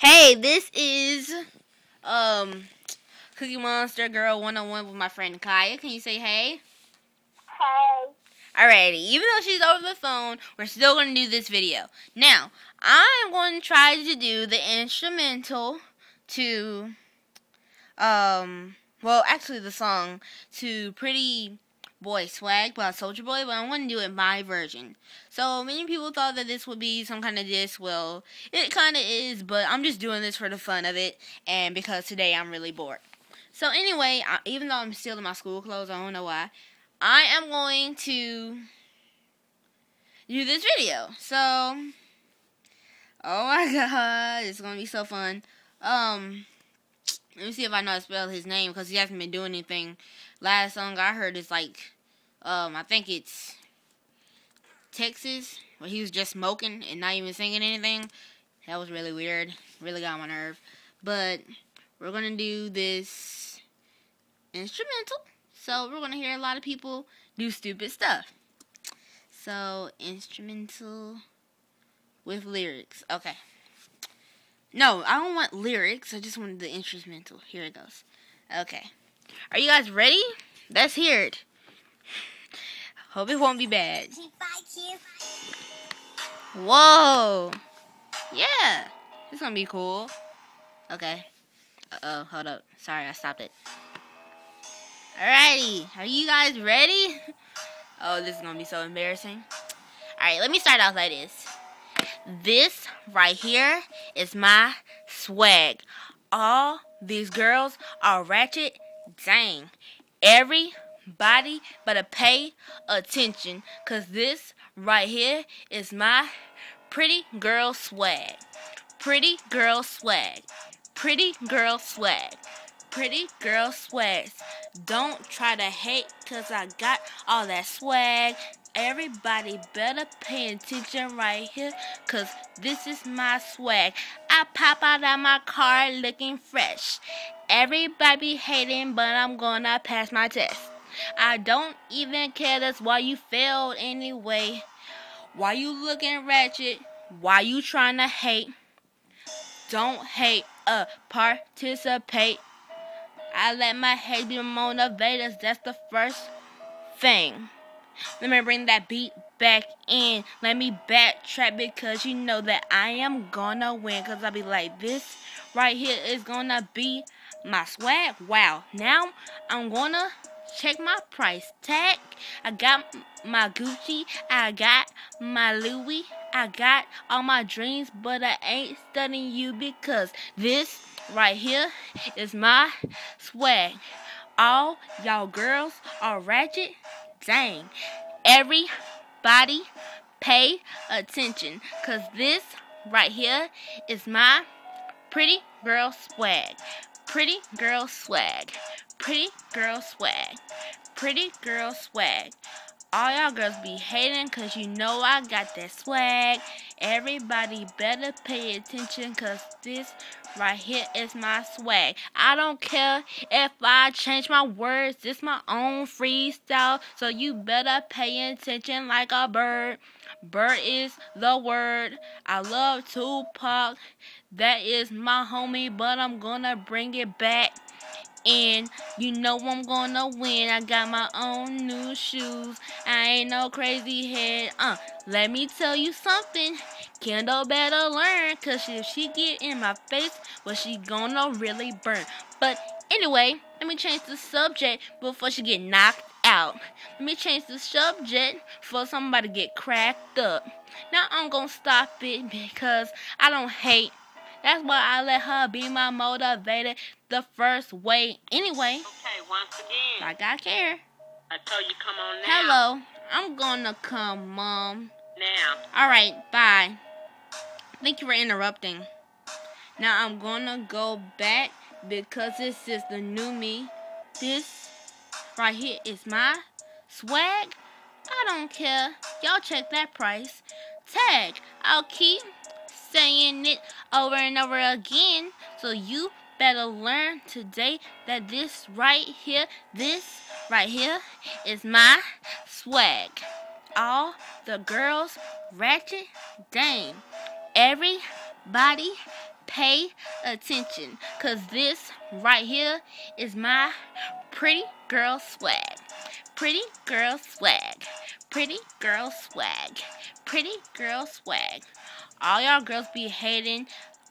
Hey, this is Cookie Monster Girl 101 with my friend Kaya. Can you say hey? Hey. Alrighty, even though she's over the phone, we're still going to do this video. Now, I'm going to try to do the instrumental to, actually the song to Pretty Boy Swag by Soulja Boy, but I'm going to do it my version. So, many people thought that this would be some kind of diss. Well, it kind of is, but I'm just doing this for the fun of it, and because today I'm really bored. So, anyway, even though I'm still in my school clothes, I don't know why, I am going to do this video. So, oh my god, it's going to be so fun. Let me see if I know how to spell his name, because he hasn't been doing anything. Last song I heard is like, I think it's Texas, where he was just smoking and not even singing anything. That was really weird. Really got on my nerve. But we're going to do this instrumental. So we're going to hear a lot of people do stupid stuff. So, instrumental with lyrics. Okay. No, I don't want lyrics. I just wanted the instrumental. Here it goes. Okay. Are you guys ready? Let's hear it. Hope it won't be bad. Whoa. Yeah. It's gonna be cool. Okay. Uh-oh, hold up. Sorry, I stopped it. Alrighty. Are you guys ready? Oh, this is gonna be so embarrassing. Alright, let me start off like this. This right here is my swag. All these girls are ratchet. Dang. Everybody better pay attention, cause this right here is my pretty girl swag. Pretty girl swag. Pretty girl swag. Pretty girl swag. Don't try to hate, cause I got all that swag. Everybody better pay attention right here, cause this is my swag. I pop out of my car looking fresh. Everybody hating, but I'm gonna pass my test. I don't even care, that's why you failed anyway. Why you looking ratchet? Why you trying to hate? Don't hate, participate. I let my hate be motivators, that's the first thing. Let me bring that beat back in. Let me backtrack, because you know that I am gonna win. Cause I'll be like, this right here is gonna be my swag. Wow. Now I'm gonna check my price tag. I got my Gucci. I got my Louis. I got all my dreams, but I ain't studying you, because this right here is my swag. All y'all girls are ratchet. Dang. Everybody pay attention, cause this right here is my pretty girl swag. Pretty girl swag. Pretty girl swag. Pretty girl swag. All y'all girls be hating, cause you know I got that swag. Everybody better pay attention, cause this right here is my swag. I don't care if I change my words. This my own freestyle, so you better pay attention like a bird. Bird is the word. I love Tupac. That is my homie, but I'm gonna bring it back. And you know I'm gonna win. I got my own new shoes. I ain't no crazy head. Let me tell you something. Kendall better learn, cause if she get in my face, well, she gonna really burn. But anyway, let me change the subject before she get knocked out. Let me change the subject before somebody get cracked up. Now I'm gonna stop it, because I don't hate. That's why I let her be my motivator the first way. Anyway, Okay, once again, like I care. I told you come on now. Hello, I'm gonna come, Mom. Now. Alright, bye. Thank you for interrupting. Now I'm gonna go back, because this is the new me. This right here is my swag. I don't care. Y'all check that price tag. I'll keep saying it over and over again, so you better learn today that this right here is my swag. All the girls ratchet. Dang. Everybody pay attention, because this right here is my pretty girl swag. Pretty girl swag. Pretty girl swag. Pretty girl swag. All y'all girls be hating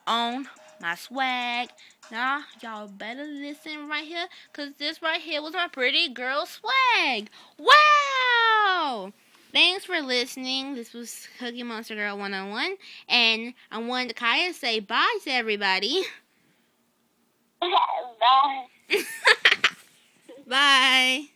on my swag. Nah, y'all better listen right here, because this right here was my pretty girl swag. Wow! Thanks for listening. This was Cookie Monster Girl 101. And I wanted Kaya to say bye to everybody. Bye. Bye.